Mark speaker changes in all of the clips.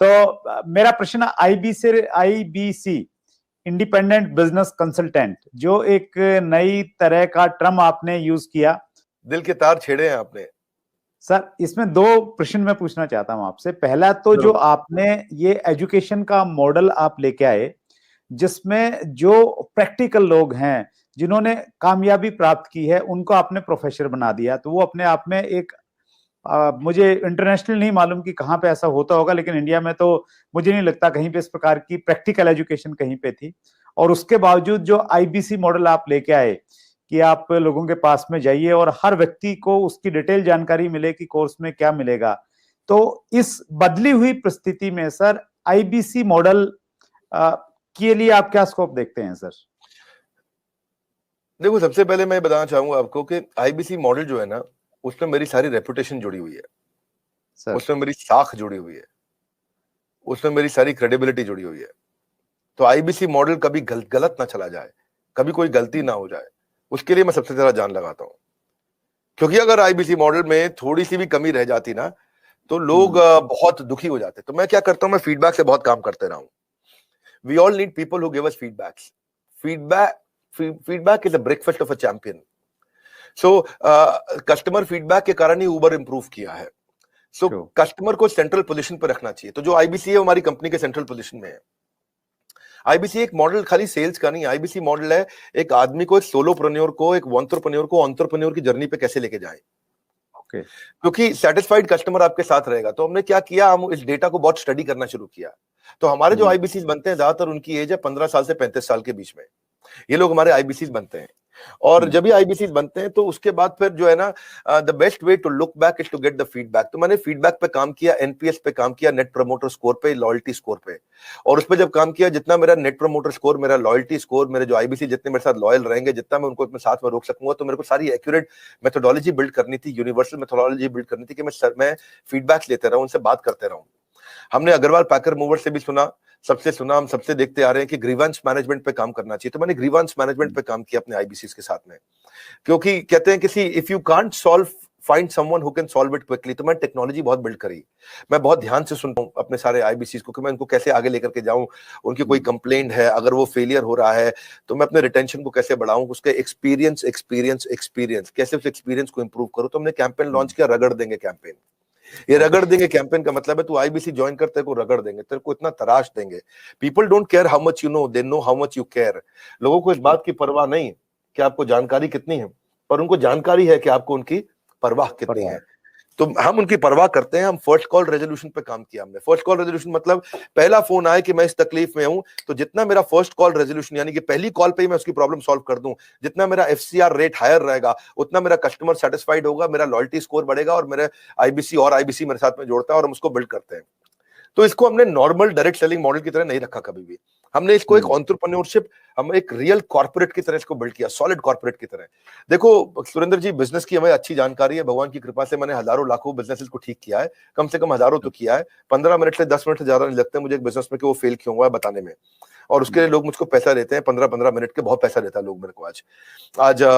Speaker 1: तो मेरा प्रश्न आईबीसी इंडिपेंडेंट बिजनेस कंसल्टेंट, जो एक नई तरह का टर्म आपने यूज किया,
Speaker 2: दिल के तार छेड़े हैं आपने
Speaker 1: सर। इसमें दो प्रश्न मैं पूछना चाहता हूं आपसे। पहला तो जो आपने ये एजुकेशन का मॉडल आप लेके आए, जिसमें जो प्रैक्टिकल लोग हैं जिन्होंने कामयाबी प्राप्त की है उनको आपने प्रोफेसर बना दिया, तो वो अपने आप में एक मुझे इंटरनेशनल नहीं मालूम कि कहाँ पे ऐसा होता होगा, लेकिन इंडिया में तो मुझे नहीं लगता कहीं पे इस प्रकार की प्रैक्टिकल एजुकेशन कहीं पे थी। और उसके बावजूद जो आईबीसी मॉडल आप लेके आए कि आप लोगों के पास में जाइए और हर व्यक्ति को उसकी डिटेल जानकारी मिले कि कोर्स में क्या मिलेगा, तो इस बदली हुई परिस्थिति में सर आईबीसी मॉडल के लिए आप क्या स्कोप देखते हैं सर?
Speaker 2: देखो, सबसे पहले मैं बताना चाहूंगा आपको कि आईबीसी मॉडल जो है ना, उसमें मेरी सारी रेपुटेशन जुड़ी हुई है
Speaker 1: सर।
Speaker 2: उसमें मेरी साख जुड़ी हुई है, उसमें मेरी सारी क्रेडिबिलिटी जुड़ी हुई है। तो आईबीसी मॉडल कभी गलत ना चला जाए, कभी कोई गलती ना हो जाए, उसके लिए मैं सबसे ज्यादा जान लगाता हूं। क्योंकि अगर आईबीसी मॉडल में थोड़ी सी भी कमी रह जाती ना, तो लोग बहुत दुखी हो जाते। तो मैं क्या करता हूं, मैं फीडबैक से बहुत काम करते रहा हूं। We all need people who give us feedbacks. Feedback is a breakfast of a champion. So customer feedback के कारण ही उबर इंप्रूव किया है। सो कस्टमर को सेंट्रल पोजीशन पर रखना चाहिए। तो जो आईबीसी है हमारी कंपनी के सेंट्रल पोजीशन में है। आईबीसी एक मॉडल खाली सेल्स का नहीं, आईबीसी मॉडल है एक आदमी को, एक सोलोप्रेन्योर को, एक एंटरप्रेन्योर को एंटरप्रेन्योर की जर्नी पे कैसे लेके जाए। क्योंकि सेटिस्फाइड कस्टमर आपके साथ रहेगा। तो हमने क्या किया, हम इस डेटा को बहुत स्टडी करना शुरू किया। तो हमारे जो आईबीसी बनते हैं, ज्यादातर उनकी एज है 15 साल से 35 साल के बीच में, ये लोग हमारे आईबीसी बनते हैं। और जब भी आईबीसी बनते हैं तो उसके बाद फिर जो है ना, the best way to look back is to get the feedback. तो मैंने फीडबैक पे काम किया, एनपीएस पे काम किया, नेट प्रमोटर स्कोर पे, लॉयल्टी स्कोर पे। और उस पर जब काम किया, जितना मेरा नेट प्रमोटर स्कोर, मेरा लॉयल्टी स्कोर, मेरे जो आईबीसी जितने मेरे साथ लॉयल रहेंगे, जितना मैं उनको अपने साथ में रोक सकूंगा, तो मेरे को सारी एक्यूरेट मेथोडोलॉजी बिल्ड करनी थी, यूनिवर्सल मेथोडोलॉजी बिल्ड करनी थी कि मैं फीडबैक लेते रहूं, उनसे बात करते रहूं। हमने अग्रवाल पैकर मूवर से भी सुना, हम सबसे देखते आ रहे हैं कि ग्रीवेंस मैनेजमेंट पे काम करना चाहिए। तो मैंने ग्रीवेंस मैनेजमेंट पे काम किया अपने आईबीसी के साथ में। क्योंकि कहते हैं किसी if you can't solve, find someone who can solve it quickly. तो मैं टेक्नोलॉजी बहुत बिल्ड करी। मैं बहुत ध्यान से सुनता हूं अपने सारे आईबीसी को कि मैं उनको कैसे आगे लेकर के जाऊं। उनकी कोई कंप्लेंट है, अगर वो फेलियर हो रहा है, तो मैं अपने रिटेंशन को कैसे बढ़ाऊं, उसके एक्सपीरियंस कैसे उस एक्सपीरियंस को इंप्रूव करूं। तो हमने कैंपेन लॉन्च किया, रगड़ देंगे कैंपेन। ये रगड़ देंगे कैंपेन का मतलब है तू आईबीसी ज्वाइन कर, तेरे को रगड़ देंगे, तेरे को इतना तराश देंगे। People don't care how much you know, they know how much you care. लोगों को इस बात की परवाह नहीं कि आपको जानकारी कितनी है, पर उनको जानकारी है कि आपको उनकी परवाह कितनी है। तो हम उनकी परवाह करते हैं। हम फर्स्ट कॉल रेजोल्यूशन पे काम किया हमने। फर्स्ट कॉल रेजोल्यूशन मतलब पहला फोन आए कि मैं इस तकलीफ में हूं, तो जितना मेरा फर्स्ट कॉल रेजोल्यूशन, यानी कि पहली कॉल पे ही मैं उसकी प्रॉब्लम सॉल्व कर दूं, जितना मेरा एफसीआर रेट हायर रहेगा, उतना मेरा कस्टमर सेटिस्फाइड होगा, मेरा लॉयल्टी स्कोर बढ़ेगा, और मेरे आईबीसी मेरे साथ में जोड़ता है, और हम उसको बिल्ड करते हैं। तो इसको हमने नॉर्मल डायरेक्ट सेलिंग मॉडल की तरह नहीं रखा कभी भी। हमने इसको एक एंटरप्रेन्योरशिप, हम एक रियल कॉर्पोरेट की तरह इसको बिल्ड किया, सॉलिड कॉर्पोरेट की तरह। देखो सुरेंद्र जी, बिजनेस की हमें अच्छी जानकारी है, भगवान की कृपा से मैंने हजारों लाखों बिजनेसेस को ठीक किया है, कम से कम हजारों तो किया है। 15 मिनट से 10 मिनट से ज्यादा नहीं लगते मुझे एक बिजनेस में कि वो फेल क्यों हुआ है बताने में। और उसके लिए लोग मुझको पैसा देते हैं, 15-15 मिनट के बहुत पैसा देता है लोग मेरे को आज।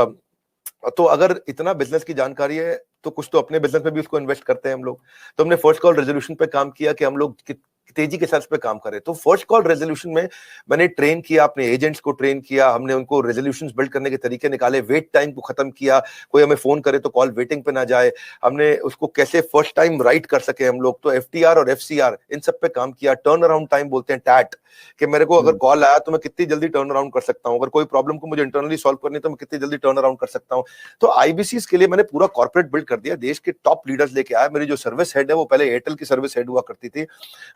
Speaker 2: तो अगर इतना बिजनेस की जानकारी है तो कुछ तो अपने बिजनेस में भी उसको इन्वेस्ट करते हैं हम लोग। तो हमने फर्स्ट कॉल रेजोल्यूशन पे काम किया कि हम लोग तेजी के साथ पे काम करें। तो फर्स्ट कॉल रेजोल्यूशन में मैंने ट्रेन किया, अपने एजेंट्स को ट्रेन किया, हमने उनको रेजोल्यूशंस बिल्ड करने के तरीके निकाले, वेट टाइम को खत्म किया, कोई हमें फोन करे तो कॉल वेटिंग पे ना जाए, हमने उसको कैसे फर्स्ट टाइम राइट कर सके हम लोग। तो एफटीआर और एफसीआर इन सब पे काम किया। टर्न अराउंड टाइम बोलते हैं टैट, कि मेरे को अगर कॉल आया तो मैं कितनी जल्दी टर्न अराउंड कर सकता हूं, अगर कोई प्रॉब्लम को मुझे इंटरनली सॉल्व करनी है तो मैं कितनी जल्दी टर्न अराउंड कर सकता हूं। तो आईबीसी के लिए मैंने पूरा कॉर्पोरेट बिल्ड कर दिया, देश के टॉप लीडर्स लेके आया। मेरी जो सर्विस हेड है वो पहले एयरटेल की सर्विस हेड हुआ करती थी।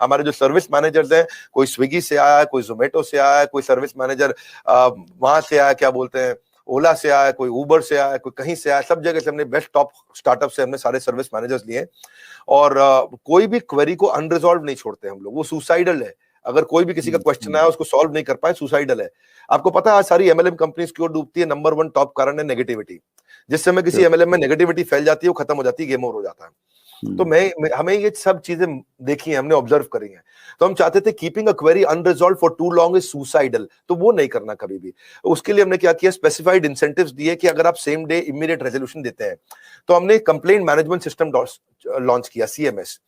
Speaker 2: हमारे जो सर्विस मैनेजर्स हैं, कोई स्विगी से आया, कोई जोमेटो से आया, कोई सर्विस मैनेजर वहां से आया, क्या बोलते हैं, ओला से आया, कोई उबर से आया, कोई कहीं से आया, सब जगह से हमने बेस्ट टॉप स्टार्टअप से हमने सारे सर्विस मैनेजर्स लिए। और कोई भी क्वेरी को अनरिजॉल्व नहीं छोड़ते हम लोग, वो सुसाइडल है। अगर कोई भी किसी का क्वेश्चन आया उसको सॉल्व नहीं कर पाए, सुसाइडल है। आपको पता है आज सारी एमएलएम कंपनीज क्यों डूबती है? नंबर 1 टॉप कारण है नेगेटिविटी। जिस समय किसी एमएलएम में नेगेटिविटी फैल जाती है वो खत्म हो जाती है, गेम ओवर हो जाता है। तो हमें ये सब चीजें देखी है, हमने ऑब्जर्व करी है। तो हम चाहते थे keeping a query unresolved for too long is suicidal, तो वो नहीं करना कभी भी। उसके लिए हमने क्या किया, स्पेसिफाइड इंसेंटिव्स दिए कि अगर आप सेम डे इमीडिएट रेजोल्यूशन देते हैं तो हमने कंप्लेंट मैनेजमेंट सिस्टम लॉन्च किया, सीएमएस।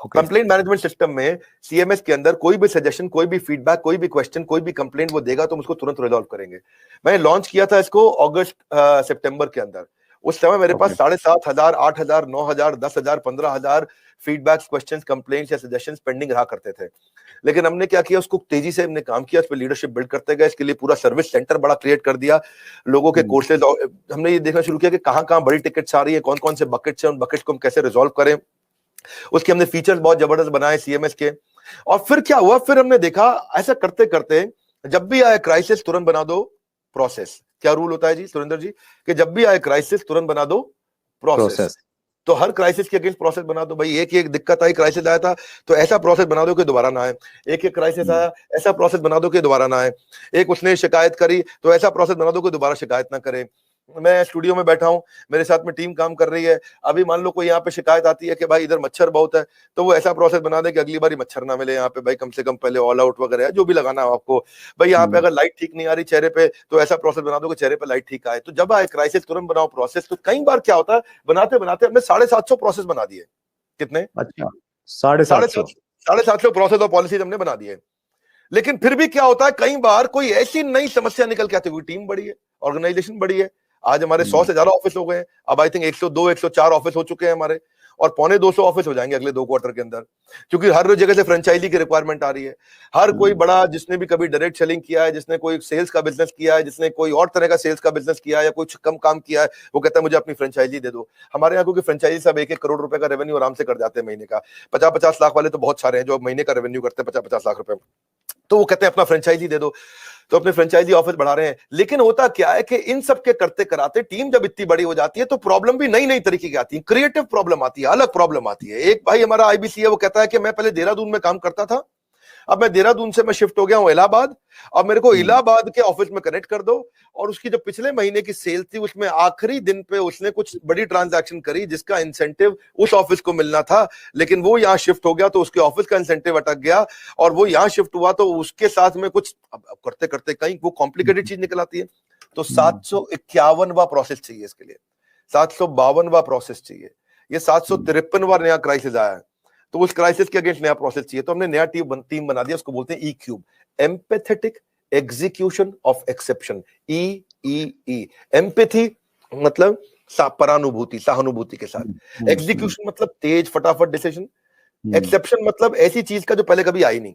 Speaker 2: कंप्लेंट मैनेजमेंट सिस्टम में सीएमएस के अंदर कोई भी सजेशन, कोई भी फीडबैक, कोई भी क्वेश्चन, कोई भी कंप्लेंट वो देगा तो हम उसको तुरंत रिजॉल्व करेंगे। मैंने लॉन्च किया था इसको अगस्त सितंबर के अंदर। उस समय मेरे पास 7,500, 8,000, 9,000, 10,000, 15,000 फीडबैक्स, क्वेश्चंस, कंप्लेंट्स या सजेशंस पेंडिंग रहा करते थे। लेकिन हमने क्या किया, उसको तेजी से हमने काम किया, उस पर लीडरशिप बिल्ड करते गए। इसके लिए पूरा सर्विस सेंटर बड़ा क्रिएट कर दिया, लोगों के कोर्सेज, हमने ये देखना शुरू किया कि कहां कहां बड़ी टिकट्स आ रही है, कौन कौन से बकेट्स हैं, उन बकेट्स को हम कैसे रिजॉल्व करें। उसके हमने फीचर्स बहुत जबरदस्त बनाए सीएमएस के। और फिर क्या हुआ, फिर हमने देखा ऐसा करते करते जब भी आए क्राइसिस तुरंत बना दो प्रोसेस। क्या रूल होता है जी सुरेंद्र जी, कि जब भी आए क्राइसिस तुरंत बना दो प्रोसेस। तो हर क्राइसिस के अगेंस्ट प्रोसेस बना दो भाई। एक दिक्कत आई, क्राइसिस आया था तो ऐसा प्रोसेस बना दो कि दोबारा ना आए। एक क्राइसिस आया, ऐसा प्रोसेस बना दो कि दोबारा ना आए। एक उसने शिकायत करी तो ऐसा प्रोसेस बना दो कि दोबारा शिकायत ना करे। मैं स्टूडियो में बैठा हूं, मेरे साथ में टीम काम कर रही है, अभी मान लो कोई यहाँ पे शिकायत आती है कि भाई इधर मच्छर बहुत है, तो वो ऐसा प्रोसेस बना दे कि अगली बार मच्छर ना मिले यहाँ पे भाई, कम से कम पहले ऑल आउट वगैरह है जो भी लगाना है आपको भाई। यहाँ पे अगर लाइट ठीक नहीं आ रही चेहरे पे तो ऐसा प्रोसेस बना दो कि चेहरे पे लाइट ठीक आए। तो जब आए क्राइसिस तुरंत बनाओ प्रोसेस। तो कई बार क्या होता है, बनाते बनाते हमने 750 प्रोसेस बना दिए। कितने?
Speaker 1: अच्छा, 750
Speaker 2: प्रोसेस और पॉलिसीज हमने बना दिए। लेकिन फिर भी क्या होता है, कई बार कोई ऐसी नई समस्या निकल के आती है, टीम बड़ी है, ऑर्गेनाइजेशन बड़ी है। आज हमारे 100 से ज्यादा ऑफिस हो गए हैं, अब आई थिंक 102 104 ऑफिस हो चुके हैं हमारे, और 250 ऑफिस हो जाएंगे अगले 2 क्वार्टर के अंदर, क्योंकि हर जगह से फ्रेंचाइजी की रिक्वायरमेंट आ रही है। हर कोई बड़ा, जिसने भी कभी डायरेक्ट सेलिंग किया है, जिसने कोई सेल्स का बिजनेस किया है, जिसने कोई और तरह का सेल्स का बिजनेस किया है या कुछ कम काम किया है, वो कहता है मुझे अपनी फ्रेंचाइजी दे दो। हमारे यहाँ क्योंकि फ्रेंचाइजी सब 1-1 करोड़ रुपए का रेवेन्यू आराम से कर जाते हैं महीने का। 50-50 लाख वाले तो बहुत सारे हैं जो महीने का रेवेन्यू करते हैं 50-50 लाख रुपए, तो वो कहते हैं अपना फ्रेंचाइजी दे दो। तो अपने फ्रेंचाइजी ऑफिस बढ़ा रहे हैं। लेकिन होता क्या है कि इन सब के करते कराते टीम जब इतनी बड़ी हो जाती है तो प्रॉब्लम भी नई नई तरीके की आती है, क्रिएटिव प्रॉब्लम आती है, अलग प्रॉब्लम आती है। एक भाई हमारा आईबीसी है, वो कहता है कि मैं पहले देहरादून में काम करता था, अब मैं देहरादून से मैं शिफ्ट हो गया हूं इलाहाबाद, अब मेरे को इलाहाबाद के ऑफिस में कनेक्ट कर दो। और उसकी जो पिछले महीने की सेल थी उसमें आखिरी दिन पे उसने कुछ बड़ी ट्रांजैक्शन करी जिसका इंसेंटिव उस ऑफिस को मिलना था, लेकिन वो यहाँ शिफ्ट हो गया तो उसके ऑफिस का इंसेंटिव अटक गया, और वो यहाँ शिफ्ट हुआ तो उसके साथ में कुछ अब करते करते कहीं वो कॉम्प्लिकेटेड चीज निकल आती है। तो 751वां प्रोसेस चाहिए इसके लिए, 752वां प्रोसेस चाहिए, ये 753वां नया क्राइसिस आया है, तो उस क्राइसिस के अगेंस्ट नया प्रोसेस चाहिए। तो हमने नया टीम बना दिया, उसको बोलते हैं E cube, empathetic execution of exception. E empathy मतलब परानुभूति, सहानुभूति के साथ। एग्जीक्यूशन मतलब तेज फटाफट डिसीजन। एक्सेप्शन मतलब ऐसी चीज का जो पहले कभी आई नहीं।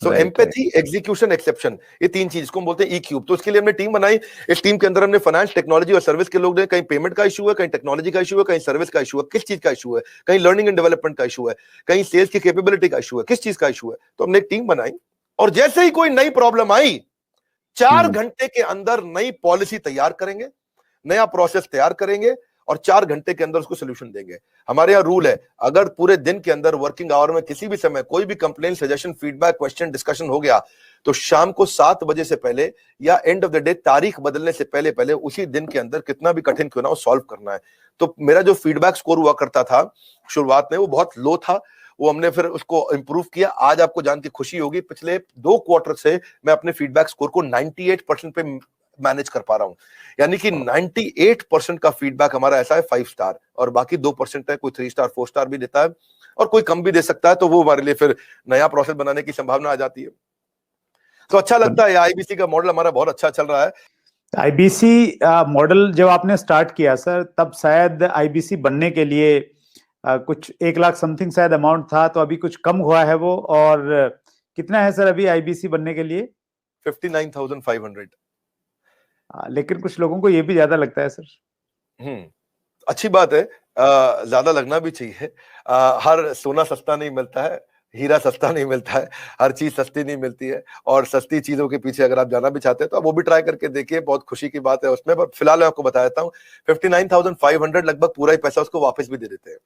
Speaker 2: सो एम्पैथी, एग्जीक्यूशन, एक्सेप्शन, ये 3 चीज को हम बोलते हैं ई क्यूब। तो इसके लिए हमने टीम बनाई। इस टीम के अंदर हमने फाइनेंस, टेक्नोलॉजी और सर्विस के लोग हैं। कहीं पेमेंट का इशू है, कहीं टेक्नोलॉजी का इशू है, कहीं सर्विस का इशू है, किस चीज का इशू है, कहीं लर्निंग एंड डेवलपमेंट का इशू है, कहीं सेल्स की कैपेबिलिटी का इशू है, किस चीज का इशू है। तो हमने एक टीम बनाई, और जैसे ही कोई नई प्रॉब्लम आई 4 घंटे के अंदर नई पॉलिसी तैयार करेंगे, नया प्रोसेस तैयार करेंगे, और 4 घंटे के अंदर उसको सोल्यूशन देंगे। हमारे यहाँ रूल है, अगर पूरे दिन के अंदर वर्किंग आवर में किसी भी समय कोई भी complain, suggestion, feedback, question, discussion हो गया तो शाम को 7 बजे से पहले या एंड ऑफ द डे तारीख बदलने से पहले पहले उसी दिन के अंदर कितना भी कठिन क्यों ना हो सॉल्व करना है। तो मेरा जो फीडबैक स्कोर हुआ करता था शुरुआत में वो बहुत लो था, वो हमने फिर उसको इंप्रूव किया। आज आपको जान के खुशी होगी, पिछले 2 क्वार्टर से मैं अपने फीडबैक स्कोर को 98% पे मैनेज कर पा रहा हूं। यानी कि 98% का फीडबैक हमारा ऐसा है 5 स्टार, और बाकी 2% है, कोई 3 स्टार 4 स्टार भी देता है, और कोई कम भी दे सकता है। तो वो हमारे लिए फिर नया प्रोसेस बनाने की संभावना आ जाती है। तो अच्छा लगता है, आईबीसी का मॉडल हमारा बहुत अच्छा चल रहा है।
Speaker 1: आईबीसी मॉडल जब आपने स्टार्ट किया सर, तब शायद आईबीसी बनने के लिए कुछ 1 लाख समथिंग शायद अमाउंट था, तो अभी कुछ कम हुआ है वो, और कितना है सर अभी आईबीसी बनने के लिए?
Speaker 2: 59,500।
Speaker 1: लेकिन कुछ लोगों को ये भी ज्यादा लगता है सर।
Speaker 2: अच्छी बात है, ज्यादा लगना भी चाहिए। हर सोना सस्ता नहीं मिलता है, हीरा सस्ता नहीं मिलता है, हर चीज सस्ती नहीं मिलती है, और सस्ती चीजों के पीछे अगर आप जाना भी चाहते हैं तो आप वो भी ट्राई करके देखिए, बहुत खुशी की बात है उसमें। पर फिलहाल मैं आपको बता देता हूँ 59,500 लगभग पूरा ही पैसा उसको वापस भी दे देते हैं,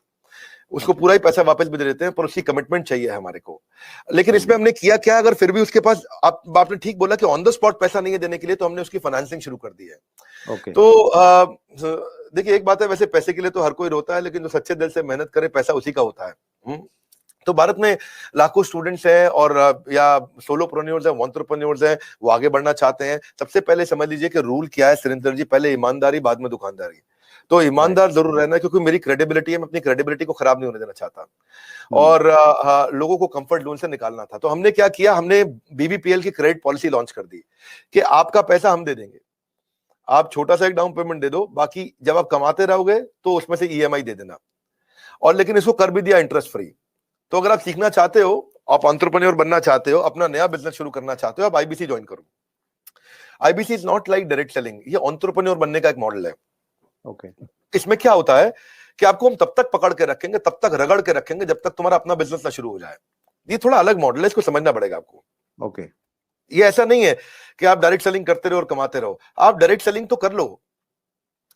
Speaker 2: उसको पूरा ही पैसा वापस भी दे देते हैं, पर उसकी कमिटमेंट चाहिए हमारे को। लेकिन इसमें हमने किया क्या, अगर फिर भी उसके पास, आपने ठीक बोला कि ऑन द स्पॉट पैसा नहीं है देने के लिए, तो हमने उसकी फाइनेंसिंग शुरू कर दी है। तो देखिए एक बात है, वैसे पैसे के लिए तो हर कोई रोता है, लेकिन जो सच्चे दिल से मेहनत करे पैसा उसी का होता है। तो भारत में लाखों स्टूडेंट्स हैं, और या सोलोप्रेन्योर्स हैं, एंटरप्रेन्योर्स हैं, वो आगे बढ़ना चाहते हैं। सबसे पहले समझ लीजिए कि रूल क्या है सुरेंद्र जी, पहले ईमानदारी, बाद में दुकानदारी। तो ईमानदार जरूर रहना है, क्योंकि मेरी क्रेडिबिलिटी है, मैं अपनी क्रेडिबिलिटी को खराब नहीं होने देना चाहता। और लोगों को कंफर्ट जोन से निकालना था। तो हमने क्या किया, हमने बीबीपीएल की क्रेडिट पॉलिसी लॉन्च कर दी कि आपका पैसा हम दे देंगे, आप छोटा सा एक डाउन पेमेंट दे दो, बाकी जब आप कमाते रहोगे तो उसमें से ईएमआई दे देना। और लेकिन इसको कर भी दिया इंटरेस्ट फ्री। तो अगर आप सीखना चाहते हो, आप एंटरप्रेन्योर बनना चाहते हो, अपना नया बिजनेस शुरू करना चाहते हो, आप आईबीसी ज्वाइन करो। IBC is not like direct selling, ये एंटरप्रेन्योर बनने का एक मॉडल है।
Speaker 1: ओके।
Speaker 2: इसमें क्या होता है कि आपको हम तब तक पकड़ के रखेंगे, तब तक रगड़ के रखेंगे जब तक तुम्हारा अपना बिजनेस ना शुरू हो जाए। ये थोड़ा अलग मॉडल है, इसको समझना पड़ेगा आपको।
Speaker 1: ओके।
Speaker 2: ये ऐसा नहीं है कि आप डायरेक्ट सेलिंग करते रहो और कमाते रहो। आप डायरेक्ट सेलिंग तो कर लो,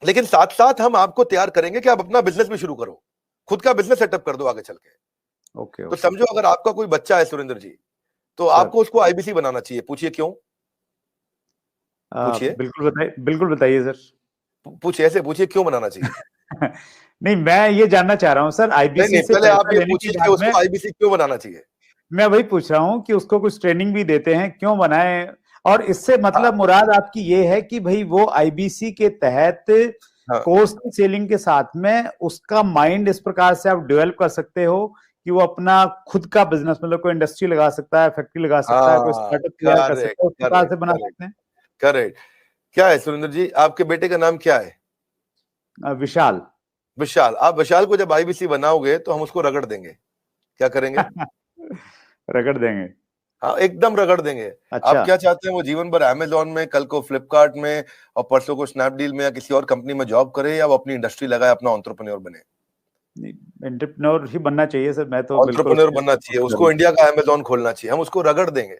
Speaker 2: लेकिन साथ साथ हम आपको तैयार करेंगे कि आप अपना बिजनेस भी शुरू करो, खुद का बिजनेस सेटअप कर दो आगे चल के।
Speaker 1: ओके।
Speaker 2: तो समझो अगर आपका कोई बच्चा है सुरेंद्र जी, तो आपको उसको आईबीसी बनाना चाहिए। पूछिए क्यों? पूछिए।
Speaker 1: बिल्कुल बताइए सर।
Speaker 2: पूछिए, ऐसे पूछिए क्यों बनाना चाहिए।
Speaker 1: नहीं, मैं ये जानना चाह रहा हूँ सर, आईबीसी से
Speaker 2: पहले आप
Speaker 1: पैसा
Speaker 2: ये
Speaker 1: लेने
Speaker 2: पूछिए
Speaker 1: के
Speaker 2: कि
Speaker 1: बाद में
Speaker 2: उसको आईबीसी क्यों बनाना चाहिए।
Speaker 1: मैं वही पूछ रहा हूँ कि उसको कुछ ट्रेनिंग भी देते हैं, क्यों बनाए? और इससे मतलब मुराद आपकी ये है कि भाई वो आईबीसी के तहत कोर्स की सेलिंग के साथ में उसका माइंड इस प्रकार से आप डेवलप कर सकते हो कि वो अपना खुद का बिजनेस, मतलब कोई इंडस्ट्री लगा सकता है, फैक्ट्री लगा सकता है, कोई स्टार्टअप तैयार कर सकता है, उस प्रकार से बना सकते हैं।
Speaker 2: करेक्ट। क्या है सुरेंद्र जी, आपके बेटे का नाम क्या है?
Speaker 1: विशाल।
Speaker 2: विशाल। आप विशाल को जब आईबीसी बनाओगे तो हम उसको रगड़ देंगे। क्या करेंगे?
Speaker 1: रगड़ देंगे।
Speaker 2: हाँ, एकदम रगड़ देंगे।
Speaker 1: अच्छा।
Speaker 2: आप क्या चाहते हैं वो जीवन भर अमेजोन में, कल को फ्लिपकार्ट में और परसों को स्नैपडील में या किसी और कंपनी में जॉब करे, या वो अपनी इंडस्ट्री लगाए, अपना एंटरप्रेन्योर बने?
Speaker 1: एंटरप्रेन्योर ही बनना चाहिए सर। मैं तो
Speaker 2: एंटरप्रेन्योर बनना चाहिए, उसको इंडिया का अमेजोन खोलना चाहिए। हम उसको रगड़ देंगे,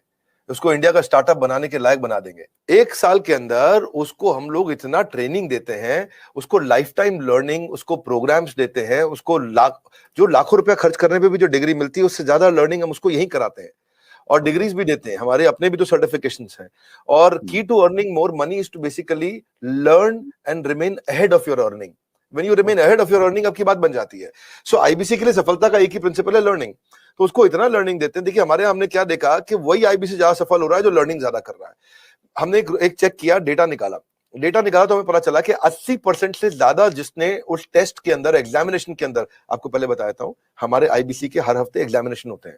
Speaker 2: उसको इंडिया का स्टार्टअप बनाने के लायक बना देंगे। 1 साल के अंदर उसको हम लोग इतना ट्रेनिंग देते हैं, उसको लाइफ टाइम लर्निंग, उसको प्रोग्राम्स देते हैं, उसको लाखों रुपया खर्च करने पे भी जो डिग्री मिलती है उससे ज्यादा लर्निंग हम उसको यहीं कराते हैं। और डिग्रीज भी देते हैं, हमारे अपने भी तो सर्टिफिकेशंस हैं। और key to earning more money is to basically learn and remain ahead of your earning. When you remain ahead of your earning, आपकी बात बन जाती है। सो आईबीसी के लिए सफलता का एक ही प्रिंसिपल है, लर्निंग। तो उसको इतना लर्निंग देते हैं। देखिए हमारे यहाँ हमने क्या देखा कि वही आईबीसी ज्यादा सफल हो रहा है जो लर्निंग ज्यादा कर रहा है। हमने एक चेक किया, डेटा निकाला तो हमें पता चला कि 80% से ज्यादा जिसने उस टेस्ट के अंदर, एग्जामिनेशन के अंदर, आपको पहले बताया था, हमारे आईबीसी के हर हफ्ते एग्जामिनेशन होते हैं।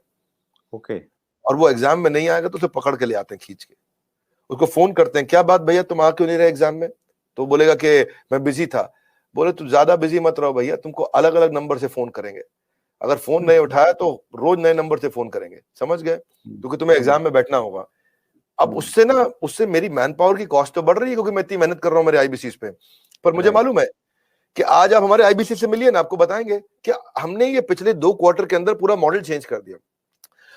Speaker 1: ओके।
Speaker 2: और वो एग्जाम में नहीं आएगा तो उसे पकड़ के ले आते हैं खींच के, उसको फोन करते हैं, क्या बात भैया तुम आ क्यों नहीं रहे एग्जाम में? तो बोलेगा कि मैं बिजी था। बोले तुम ज्यादा बिजी मत रहो भैया, तुमको अलग अलग नंबर से फोन करेंगे, अगर फोन नहीं उठाया तो रोज नए नंबर से फोन करेंगे, समझ गए? क्योंकि तुम्हें एग्जाम में बैठना होगा। अब उससे मेरी मैन पावर की कॉस्ट तो बढ़ रही है, क्योंकि मैं इतनी मेहनत कर रहा हूँ मेरे आईबीसी पे। पर मुझे मालूम है कि आज आप हमारे आईबीसी से मिलिए ना, आपको बताएंगे कि हमने ये पिछले 2 क्वार्टर के अंदर पूरा मॉडल चेंज कर दिया।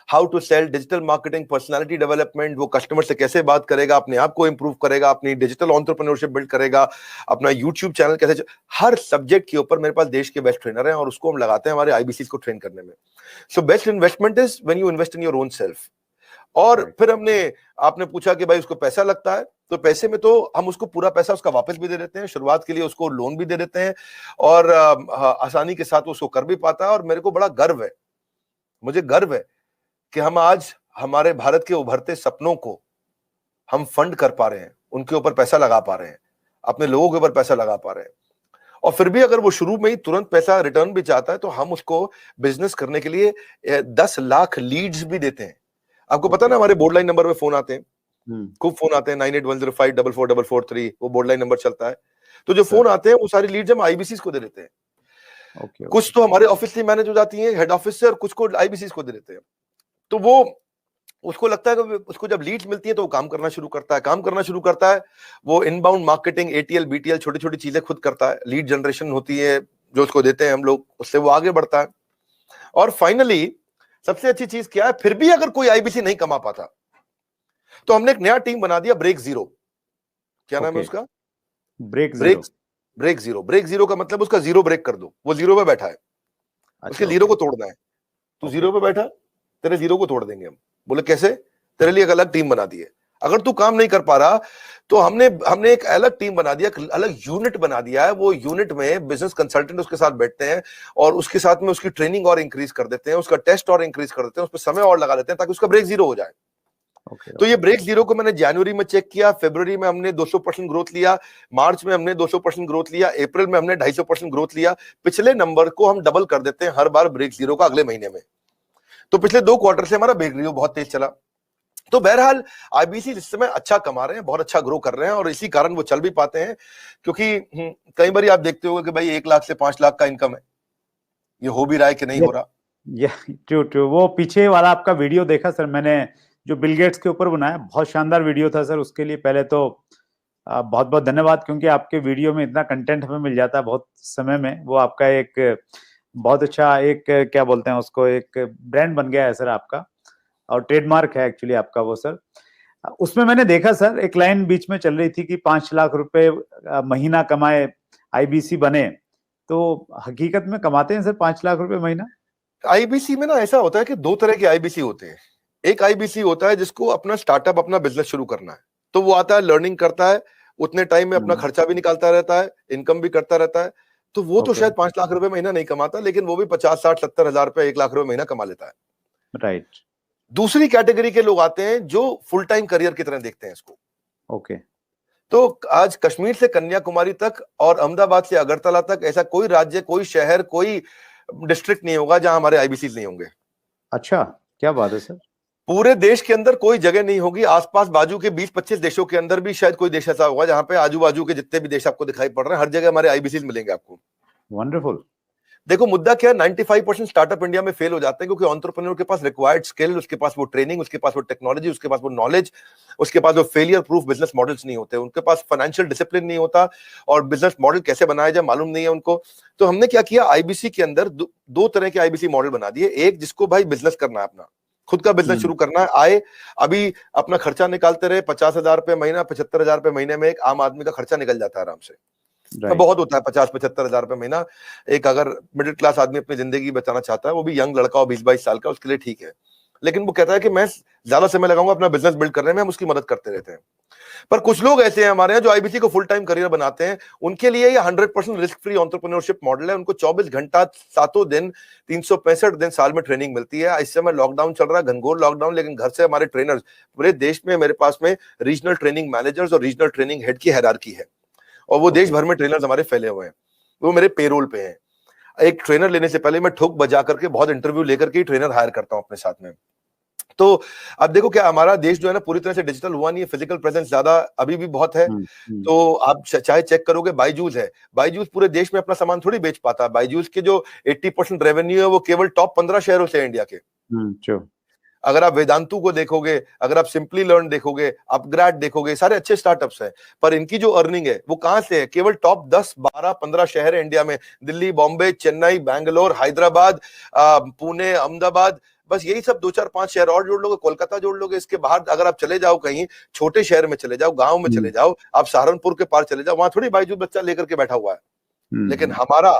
Speaker 2: How to sell, digital marketing, personality development, वो कस्टमर से कैसे बात करेगा, अपने आप को इंप्रूव करेगा, अपनी डिजिटल एंटरप्रेन्योरशिप बिल्ड करेगा, अपना यूट्यूब चैनल कैसे, हर सब्जेक्ट के ऊपर मेरे पास देश के बेस्ट ट्रेनर हैं और उसको हम लगाते हैं हमारे आईबीसी को ट्रेन करने में। So best investment is when you invest in your own self. और फिर आपने पूछा कि भाई उसको पैसा लगता है, तो पैसे में तो हम उसको पूरा पैसा उसका वापस भी दे देते हैं, शुरुआत के लिए उसको लोन भी दे देते हैं, और आसानी के साथ उसको कर भी पाता है। और मेरे को बड़ा गर्व है, मुझे गर्व है कि हम आज हमारे भारत के उभरते सपनों को हम फंड कर पा रहे हैं, उनके ऊपर पैसा लगा पा रहे हैं, अपने लोगों के ऊपर पैसा लगा पा रहे हैं। और फिर भी अगर वो शुरू में ही तुरंत पैसा रिटर्न भी चाहता है तो हम उसको बिजनेस करने के लिए 10 लाख लीड्स भी देते हैं। आपको पता ना, हमारे बोर्ड लाइन नंबर पे फोन आते हैं, खूब फोन आते हैं, 9810544443, वो बोर्ड लाइन नंबर चलता है। तो जो फोन आते हैं वो सारी लीड्स हम आईबीसी को दे देते हैं। कुछ तो हमारे ऑफिस से मैनेज हो जाती है, हेड ऑफिस से, और कुछ को आईबीसी को दे देते हैं। तो वो उसको लगता है कि उसको जब लीड्स मिलती है तो वो काम करना शुरू करता है। वो इनबाउंड मार्केटिंग, एटीएल, बीटीएल, छोटी छोटी चीजें खुद करता है। लीड जनरेशन होती है जो उसको देते हैं हम लोग, उससे वो आगे बढ़ता है। और फाइनली सबसे अच्छी चीज क्या है, फिर भी अगर कोई आईबीसी नहीं कमा पाता तो हमने एक नया टीम बना दिया, ब्रेक जीरो। क्या नाम है उसका? Break zero. ब्रेक जीरो का मतलब उसका जीरो ब्रेक कर दो। वो जीरो पे बैठा है, उसके जीरो को तोड़ना है। तो जीरो पे बैठा, तेरे जीरो को तोड़ देंगे हम। बोले कैसे? तेरे लिए एक अलग टीम बना दी है। अगर तू काम नहीं कर पा रहा तो हमने एक अलग टीम बना दिया, अलग यूनिट बना दिया है। वो यूनिट में बिजनेस कंसल्टेंट उसके साथ बैठते हैं और उसके साथ में उसकी ट्रेनिंग और इंक्रीज कर देते हैं, उसका टेस्ट और इंक्रीज कर देते हैं, उस पर समय और लगा देते हैं ताकि उसका ब्रेक जीरो हो जाए। तो ये ब्रेक जीरो को मैंने जनवरी में चेक किया, फरवरी में हमने 200% ग्रोथ लिया, मार्च में हमने 200% ग्रोथ लिया, अप्रैल में हमने 250% ग्रोथ लिया। पिछले नंबर को हम डबल कर देते हैं हर बार ब्रेक जीरो का अगले महीने में। तो पिछले 2 क्वार्टर से हमारा ब्रेक जीरो बहुत तेज चला। तो बहरहाल आईबीसी इस समय अच्छा कमा रहे हैं, बहुत अच्छा ग्रो कर रहे हैं और इसी कारण वो चल भी पाते हैं, क्योंकि कई बार आप देखते हो कि भाई 1 लाख से 5 लाख का इनकम है, ये हो भी रहा है कि नहीं हो रहा।
Speaker 1: True true. वो पीछे वाला आपका वीडियो देखा सर मैंने, जो बिल गेट्स के ऊपर बनाया, बहुत शानदार वीडियो था सर। उसके लिए पहले तो बहुत बहुत धन्यवाद, क्योंकि आपके वीडियो में इतना कंटेंट हमें मिल जाता है बहुत समय में। वो आपका एक बहुत अच्छा एक क्या बोलते हैं उसको, एक ब्रांड बन गया है सर आपका, और ट्रेडमार्क है एक्चुअली आपका वो सर। उसमें मैंने देखा सर एक लाइन बीच में चल रही थी कि 5 लाख रुपए महीना कमाए आईबीसी बने, तो हकीकत में कमाते हैं सर 5 लाख रुपए महीना?
Speaker 2: आईबीसी में ना ऐसा होता है कि 2 तरह के आईबीसी होते हैं। एक आईबीसी होता है जिसको अपना स्टार्टअप, अपना बिजनेस शुरू करना है, तो वो आता है, लर्निंग करता है, उतने टाइम में अपना खर्चा भी निकालता रहता है, इनकम भी करता रहता है। तो वो तो शायद 5 लाख रुपए महीना नहीं कमाता, लेकिन वो भी 50, 60, 70 हजार रुपए, 1 लाख रुपए महीना कमा लेता है।
Speaker 1: राइट।
Speaker 2: दूसरी कैटेगरी के लोग आते हैं जो फुल टाइम करियर की तरह देखते हैं इसको।
Speaker 1: ओके।
Speaker 2: तो आज कश्मीर से कन्याकुमारी तक और अहमदाबाद से अगरतला तक ऐसा कोई राज्य, कोई शहर, कोई डिस्ट्रिक्ट नहीं होगा जहां हमारे आईबीसी नहीं होंगे।
Speaker 1: अच्छा, क्या बात है सर।
Speaker 2: पूरे देश के अंदर कोई जगह नहीं होगी, आसपास बाजू के 20-25 देशों के अंदर भी शायद कोई देश ऐसा होगा जहां पे आजू बाजू के जितने भी देश आपको दिखाई पड़ रहे हैं, हर जगह हमारे आईबीसी मिलेंगे आपको।
Speaker 1: वंडरफुल।
Speaker 2: देखो मुद्दा क्या है, 95% स्टार्टअप इंडिया में फेल हो जाते हैं क्योंकि एंटरप्रेन्योर के पास रिक्वायर्ड स्किल, उसके पास वो ट्रेनिंग, उसके पास वो टेक्नोलॉजी, उसके पास वो नॉलेज, उसके पास वो फेलियर प्रूफ बिजनेस मॉडल्स नहीं होते, उनके पास फाइनेंशियल डिसिप्लिन नहीं होता और बिजनेस मॉडल कैसे बनाया जाए मालूम नहीं है उनको। तो हमने क्या किया, आईबीसी के अंदर 2 तरह के आईबीसी मॉडल बना दिए। एक जिसको भाई बिजनेस करना है, अपना खुद का बिजनेस शुरू करना है, आए अभी अपना खर्चा निकालते रहे, 50,000 रुपए महीना, 75,000 रुपए महीने में एक आम आदमी का खर्चा निकल जाता है आराम से। तो बहुत होता है 50-75 हजार रुपए महीना। एक अगर मिडिल क्लास आदमी अपनी जिंदगी बचाना चाहता है, वो भी यंग लड़का हो 20-22 साल का, उसके लिए ठीक है। लेकिन वो कहता है कि मैं ज्यादा समय लगाऊंगा अपना बिजनेस बिल्ड करने में, हम उसकी मदद करते रहते हैं। पर कुछ लोग ऐसे हैं हमारे यहाँ जो आईबीसी को फुल टाइम करियर बनाते हैं, उनके लिए ये 100% रिस्क फ्री एंटरप्रेन्योरशिप मॉडल है। उनको 24 घंटा 7 दिन 365 दिन साल में ट्रेनिंग मिलती है। इस समय लॉकडाउन चल रहा है, घनघोर लॉकडाउन, लेकिन घर से हमारे ट्रेनर्स पूरे देश में, मेरे पास में रीजनल ट्रेनिंग मैनेजर्स और रीजनल ट्रेनिंग हेड की हायरार्की है और वो देश भर में ट्रेनर्स हमारे फैले हुए हैं, वो मेरे पेरोल पे हैं। एक ट्रेनर लेने से पहले मैं ठोक बजा करके बहुत इंटरव्यू लेकर के ट्रेनर हायर करता हूं अपने साथ में। तो अब देखो क्या हमारा देश जो है ना पूरी तरह से डिजिटल हुआ नहीं है, फिजिकल प्रेजेंस ज्यादा अभी भी बहुत है। तो आप चाहे चेक करोगे, बायजूस है, बायजूस पूरे देश में अपना सामान थोड़ी बेच पाता है। बायजूस के जो 80% रेवेन्यू है वो केवल टॉप 15 शहरों से है इंडिया के। अगर आप वेदांतु को देखोगे, अगर आप सिंपली लर्न देखोगे, अपग्रेड देखोगे, सारे अच्छे स्टार्टअप्स हैं, पर इनकी जो अर्निंग है वो कहां से है, केवल टॉप 10, 12, 15 शहर है इंडिया में, दिल्ली, बॉम्बे, चेन्नई, बैंगलोर, हैदराबाद, पुणे, अहमदाबाद, बस यही सब 2-4-5 शहर और जोड़ लोगे, कोलकाता जोड़ लोगे। इसके बाहर अगर आप चले जाओ, कहीं छोटे शहर में चले जाओ, गांव में चले जाओ, आप सहारनपुर के पार चले जाओ, वहां थोड़ी बायजूस बच्चा लेकर के बैठा हुआ है। लेकिन हमारा,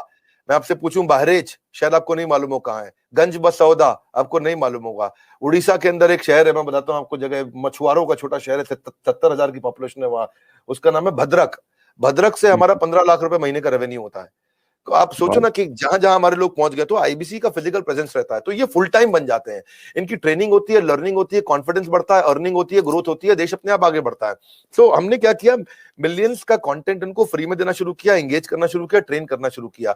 Speaker 2: मैं आपसे पूछूं, बहरेच शायद आपको नहीं मालूम हो कहां है, गंज बसौदा आपको नहीं मालूम होगा, उड़ीसा के अंदर एक शहर है, मैं बताता हूं आपको जगह, मछुआरों का छोटा शहर है, 70,000 की पॉपुलेशन है वहां, उसका नाम है भद्रक। भद्रक से हमारा 15 लाख रुपए महीने का रेवेन्यू होता है। तो आप सोचो ना कि जहां जहां हमारे लोग पहुंच गए, तो आईबीसी का फिजिकल प्रेजेंस रहता है, तो ये फुल टाइम बन जाते हैं। इनकी ट्रेनिंग होती है, लर्निंग होती है, कॉन्फिडेंस बढ़ता है, अर्निंग होती है, ग्रोथ होती है, देश अपने आप आगे बढ़ता है। तो हमने क्या किया, मिलियंस का कंटेंट इनको फ्री में देना शुरू किया, एंगेज करना शुरू किया, ट्रेन करना शुरू किया।